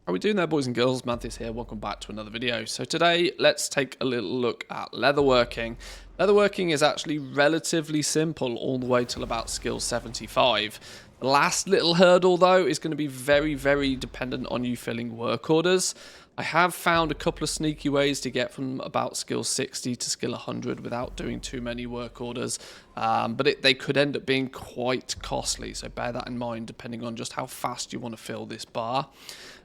How are we doing there, boys and girls? Manthieus here. Welcome back to another video. So today, let's take a little look at leatherworking. Leatherworking is actually relatively simple all the way till about skill 75. The last little hurdle, though, is going to be very, very dependent on you filling work orders. I have found a couple of sneaky ways to get from about skill 60 to skill 100 without doing too many work orders, but they could end up being quite costly, so bear that in mind depending on just how fast you want to fill this bar.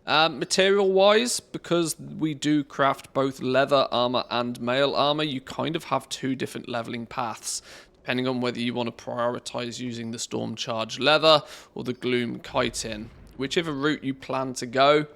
Material wise, because we do craft both leather armor and mail armor, you kind of have two different leveling paths depending on whether you want to prioritize using the storm charge leather or the gloom chitin. Whichever route you plan to go,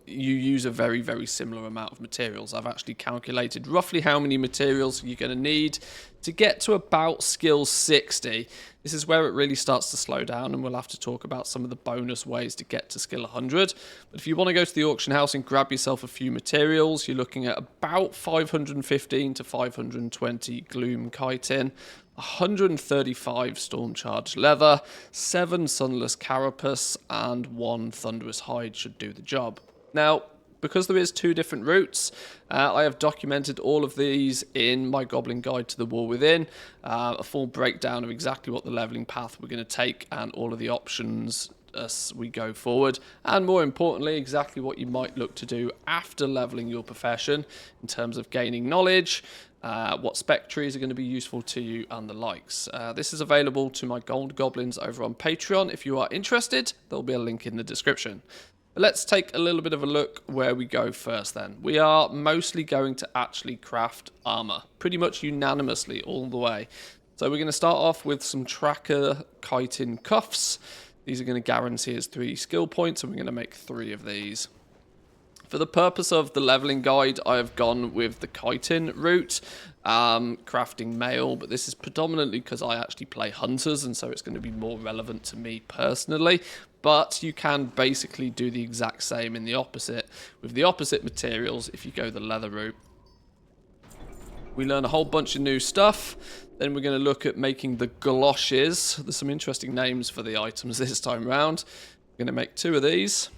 you use a very, very similar amount of materials. I've actually calculated roughly how many materials you're going to need to get to about skill 60. This is where it really starts to slow down, and we'll have to talk about some of the bonus ways to get to skill 100. But if you want to go to the auction house and grab yourself a few materials, you're looking at about 515 to 520 gloom chitin, 135 storm charged leather, 7 sunless carapace, and 1 thunderous hide should do the job. Now, because there is two different routes, I have documented all of these in my Goblin Guide to the War Within, a full breakdown of exactly what the leveling path we're going to take and all of the options as we go forward, and more importantly, exactly what you might look to do after leveling your profession in terms of gaining knowledge, what spec trees are going to be useful to you, and the likes. This is available to my gold goblins over on Patreon. If you are interested, there'll be a link in the description. But let's take a little bit of a look where we go first then. We are mostly going to actually craft armor, pretty much unanimously all the way. So we're going to start off with some tracker chitin cuffs. These are going to guarantee us 3 skill points, and we're going to make 3 of these. For the purpose of the leveling guide, I have gone with the chitin route, crafting mail, but this is predominantly because I actually play hunters, and so it's going to be more relevant to me personally. But you can basically do the exact same in the opposite, with the opposite materials if you go the leather route. We learn a whole bunch of new stuff. Then we're going to look at making the galoshes. There's some interesting names for the items this time round. We're going to make 2 of these.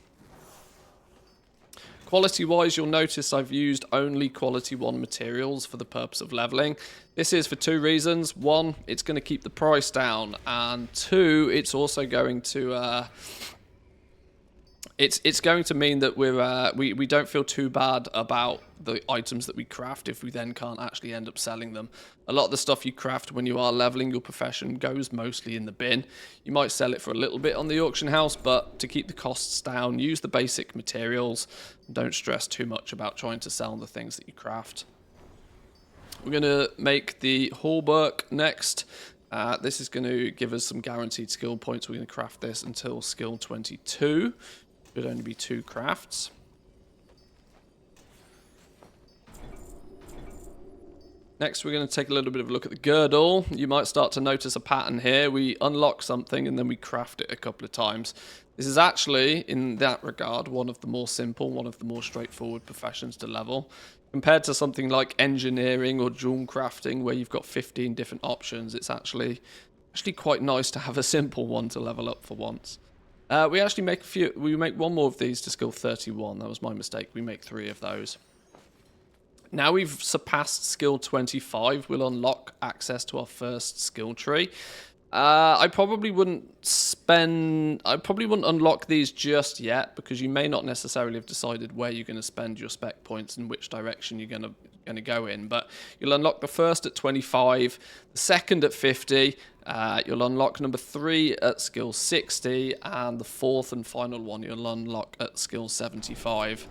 Quality-wise, you'll notice I've used only quality 1 materials for the purpose of leveling. This is for 2 reasons. 1, it's going to keep the price down, and 2, it's also going to it's going to mean that we don't feel too bad about the items that we craft if we then can't actually end up selling them. A lot of the stuff you craft when you are leveling your profession goes mostly in the bin. You might sell it for a little bit on the auction house, but to keep the costs down, use the basic materials. Don't stress too much about trying to sell the things that you craft. We're going to make the hauberk next. This is going to give us some guaranteed skill points. We're going to craft this until skill 22. Should only be 2 crafts. Next, we're going to take a little bit of a look at the girdle. You might start to notice a pattern here. We unlock something and then we craft it a couple of times. This is actually, in that regard, one of the more simple, one of the more straightforward professions to level. Compared to something like engineering or jewel crafting, where you've got 15 different options, it's actually quite nice to have a simple one to level up for once. We actually make we make 1 more of these to skill 31. That was my mistake. We make 3 of those. Now we've surpassed skill 25, we'll unlock access to our first skill tree. I probably wouldn't unlock these just yet, because you may not necessarily have decided where you're going to spend your spec points and which direction you're going to go in. But you'll unlock the first at 25, the second at 50. You'll unlock number 3 at skill 60, and the 4th and final one you'll unlock at skill 75.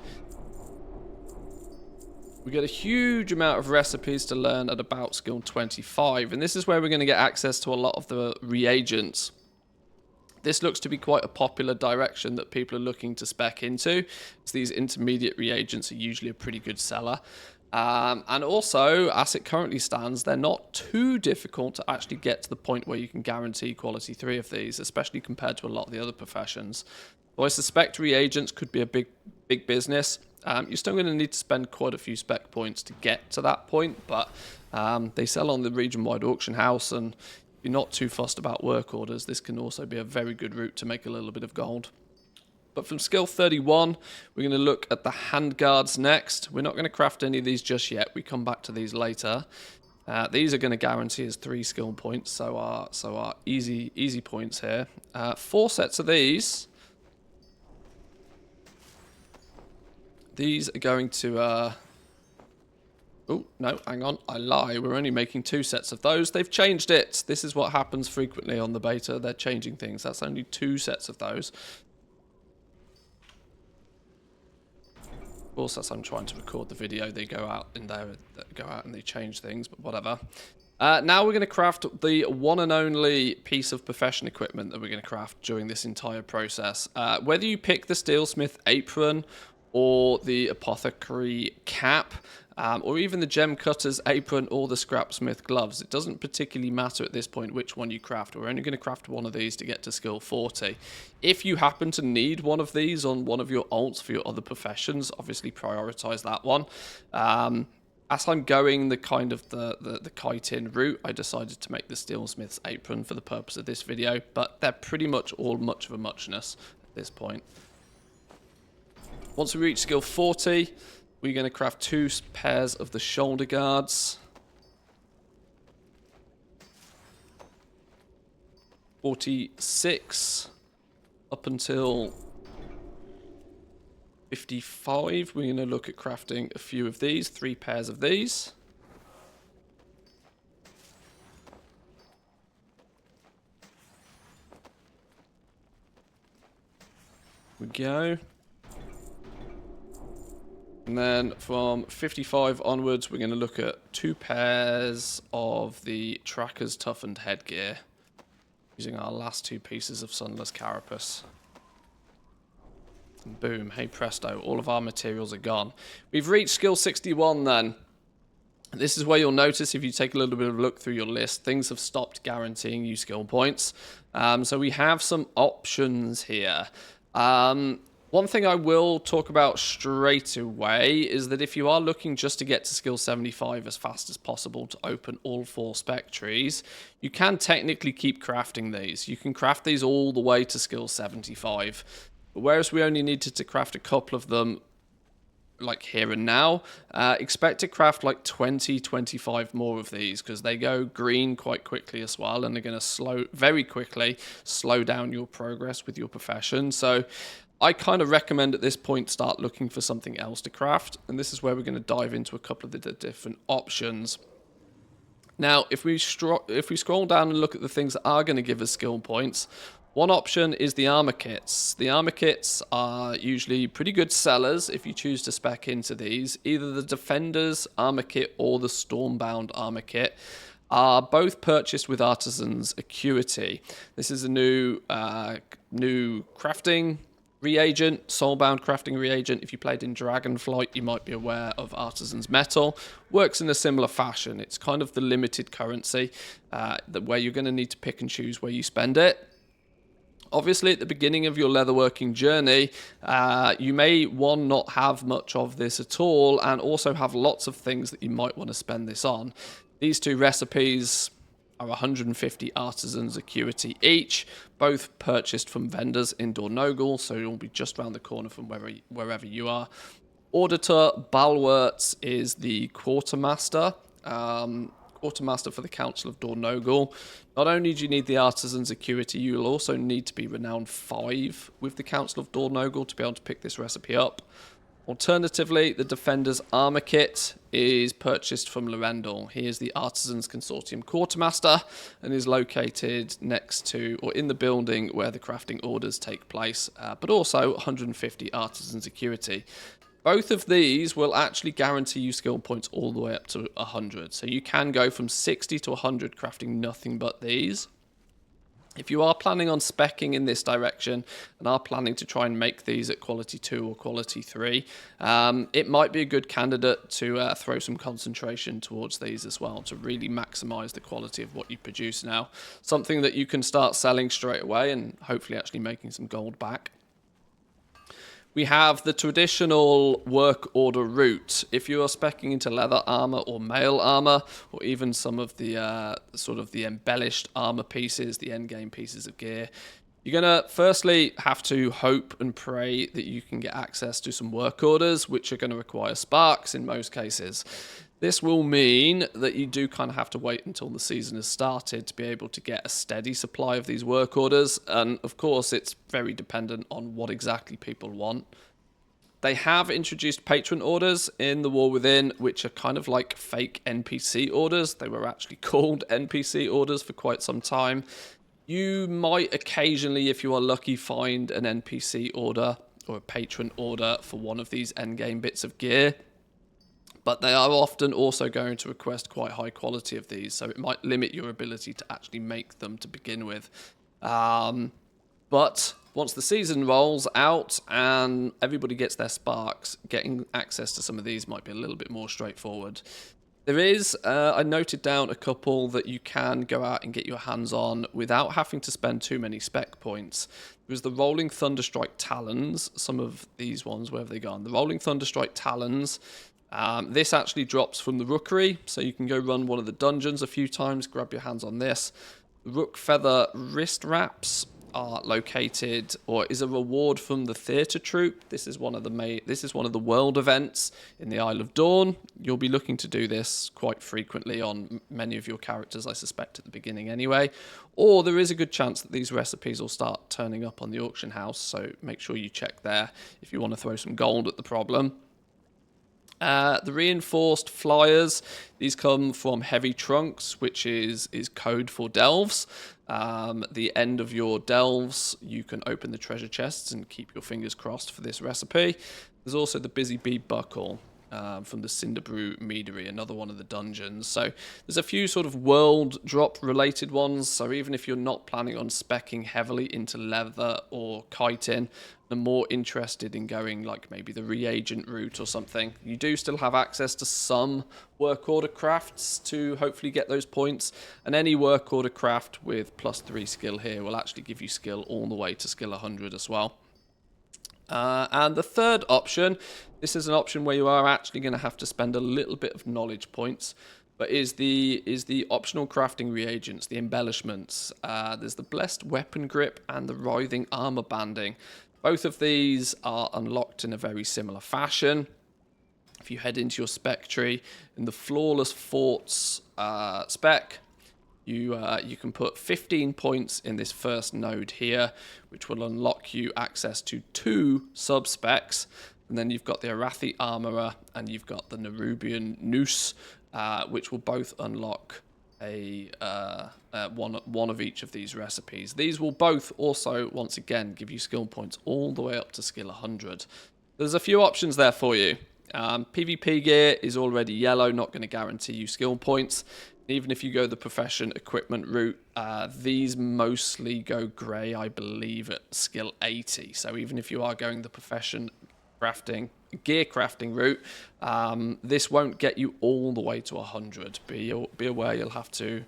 We get a huge amount of recipes to learn at about skill 25, and this is where we're going to get access to a lot of the reagents. This looks to be quite a popular direction that people are looking to spec into, as these intermediate reagents are usually a pretty good seller. And also, as it currently stands, they're not too difficult to actually get to the point where you can guarantee quality 3 of these, especially compared to a lot of the other professions. So I suspect reagents could be a big business. You're still going to need to spend quite a few spec points to get to that point, but they sell on the region-wide auction house, and you're not too fussed about work orders, this can also be a very good route to make a little bit of gold. But from skill 31, we're going to look at the handguards next. We're not going to craft any of these just yet. We come back to these later. These are going to guarantee us 3 skill points, so our easy points here. 4 sets of these. These are going to... Oh, no, hang on. I lie. We're only making 2 sets of those. They've changed it. This is what happens frequently on the beta. They're changing things. That's only 2 sets of those. Of course, as I'm trying to record the video, they go out in there, and they change things, but whatever. Now we're going to craft the one and only piece of profession equipment that we're going to craft during this entire process. Whether you pick the steelsmith apron or the apothecary cap, or even the gem cutter's apron or the scrapsmith gloves. It doesn't particularly matter at this point which one you craft. We're only going to craft one of these to get to skill 40. If you happen to need one of these on one of your alts for your other professions, obviously prioritize that one. As I'm going the kind of the chitin route, I decided to make the steelsmith's apron for the purpose of this video, but they're pretty much all much of a muchness at this point. Once we reach skill 40, we're going to craft 2 pairs of the shoulder guards. 46 up until 55. We're going to look at crafting a few of these, 3 pairs of these. Here we go. And then from 55 onwards, we're going to look at 2 pairs of the Tracker's Toughened Headgear, using our last 2 pieces of Sunless Carapace. And boom, hey presto, all of our materials are gone. We've reached skill 61 then. This is where you'll notice, if you take a little bit of a look through your list, things have stopped guaranteeing you skill points. So we have some options here. One thing I will talk about straight away is that if you are looking just to get to skill 75 as fast as possible to open all 4 spec trees, you can technically keep crafting these. You can craft these all the way to skill 75. But whereas we only needed to craft a couple of them like here and now, expect to craft like 20-25 more of these, because they go green quite quickly as well, and they're going to very quickly slow down your progress with your profession. So I kind of recommend at this point start looking for something else to craft, and this is where we're going to dive into a couple of the different options. Now, if we scroll down and look at the things that are going to give us skill points, one option is the armor kits. The armor kits are usually pretty good sellers if you choose to spec into these. Either the Defender's armor kit or the Stormbound armor kit are both purchased with Artisan's Acuity. This is a new crafting reagent, soulbound crafting reagent. If you played in Dragonflight, you might be aware of Artisan's Metal. Works in a similar fashion. It's kind of the limited currency where you're going to need to pick and choose where you spend it. Obviously, at the beginning of your leatherworking journey, you may, one, not have much of this at all, and also have lots of things that you might want to spend this on. These 2 recipes are 150 Artisan's Acuity each, both purchased from vendors in Dornogal, so you'll be just around the corner from wherever you are. Auditor Balwerts is the Quartermaster. Quartermaster for the Council of Dornogal. Not only do you need the Artisan's Acuity, you will also need to be Renown 5 with the Council of Dornogal to be able to pick this recipe up. Alternatively, the Defender's Armor Kit is purchased from Lorendal. He is the Artisans Consortium Quartermaster and is located next to, or in the building where the crafting orders take place, but also 150 Artisan's Acuity. Both of these will actually guarantee you skill points all the way up to 100. So you can go from 60 to 100 crafting nothing but these. If you are planning on speccing in this direction and are planning to try and make these at quality 2 or quality 3, it might be a good candidate to throw some concentration towards these as well to really maximize the quality of what you produce now. Something that you can start selling straight away and hopefully actually making some gold back. We have the traditional work order route. If you are speccing into leather armor or mail armor, or even some of the sort of the embellished armor pieces, the endgame pieces of gear, You're going to firstly have to hope and pray that you can get access to some work orders, which are going to require sparks in most cases. This will mean that you do kind of have to wait until the season has started to be able to get a steady supply of these work orders. And of course, it's very dependent on what exactly people want. They have introduced patron orders in the War Within, which are kind of like fake NPC orders. They were actually called NPC orders for quite some time. You might occasionally, if you are lucky, find an NPC order or a patron order for one of these endgame bits of gear. But they are often also going to request quite high quality of these, so it might limit your ability to actually make them to begin with. But once the season rolls out and everybody gets their sparks, getting access to some of these might be a little bit more straightforward. There is, I noted down a couple that you can go out and get your hands on without having to spend too many spec points. There's the Rolling Thunderstrike Talons, some of these ones, where have they gone? The Rolling Thunderstrike Talons. This actually drops from the Rookery, so you can go run one of the dungeons a few times, grab your hands on this. The Rook Feather Wrist Wraps are located, or is a reward from the Theatre Troupe. This is one of the world events in the Isle of Dawn. You'll be looking to do this quite frequently on many of your characters, I suspect, at the beginning anyway. Or there is a good chance that these recipes will start turning up on the auction house, so make sure you check there if you want to throw some gold at the problem. The reinforced flyers, these come from heavy trunks, which is code for delves. The end of your delves, you can open the treasure chests and keep your fingers crossed for this recipe. There's also the Busy Bee Buckle from the Cinderbrew Meadery, another one of the dungeons. So there's a few sort of world drop related ones. So even if you're not planning on speccing heavily into leather or chitin, and more interested in going like maybe the reagent route or something, you do still have access to some work order crafts to hopefully get those points. And any work order craft with +3 skill here will actually give you skill all the way to skill 100 as well. And the third option, this is an option where you are actually going to have to spend a little bit of knowledge points, but is the optional crafting reagents, the embellishments. There's the Blessed Weapon Grip and the Writhing Armor Banding. Both of these are unlocked in a very similar fashion. If you head into your spec tree, in the Flawless Forts spec, you can put 15 points in this first node here, which will unlock you access to 2 sub-specs. And then you've got the Arathi Armourer and you've got the Nerubian Noose, which will both unlock one of each of these recipes. These will both also, once again, give you skill points all the way up to skill 100. There's a few options there for you. PvP gear is already yellow, not going to guarantee you skill points. Even if you go the profession equipment route, these mostly go grey, I believe, at skill 80. So even if you are going the profession gear crafting route, this won't get you all the way to 100. Be aware you'll have to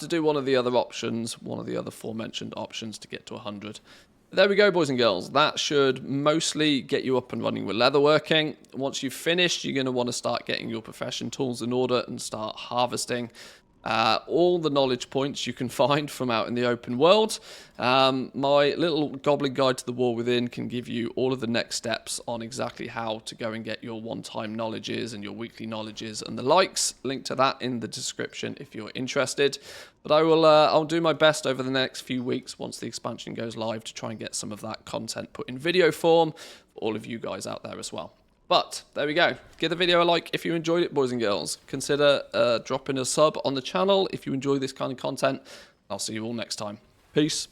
do one of the other options, one of the other aforementioned options to get to 100. There we go, boys and girls. That should mostly get you up and running with leatherworking. Once you've finished, you're going to want to start getting your profession tools in order and start harvesting all the knowledge points you can find from out in the open world. My little goblin guide to the War Within can give you all of the next steps on exactly how to go and get your one-time knowledges and your weekly knowledges and the likes. Link to that in the description if you're interested. But I'll do my best over the next few weeks once the expansion goes live to try and get some of that content put in video form for all of you guys out there as well. But there we go. Give the video a like if you enjoyed it, boys and girls. Consider dropping a sub on the channel if you enjoy this kind of content. I'll see you all next time. Peace.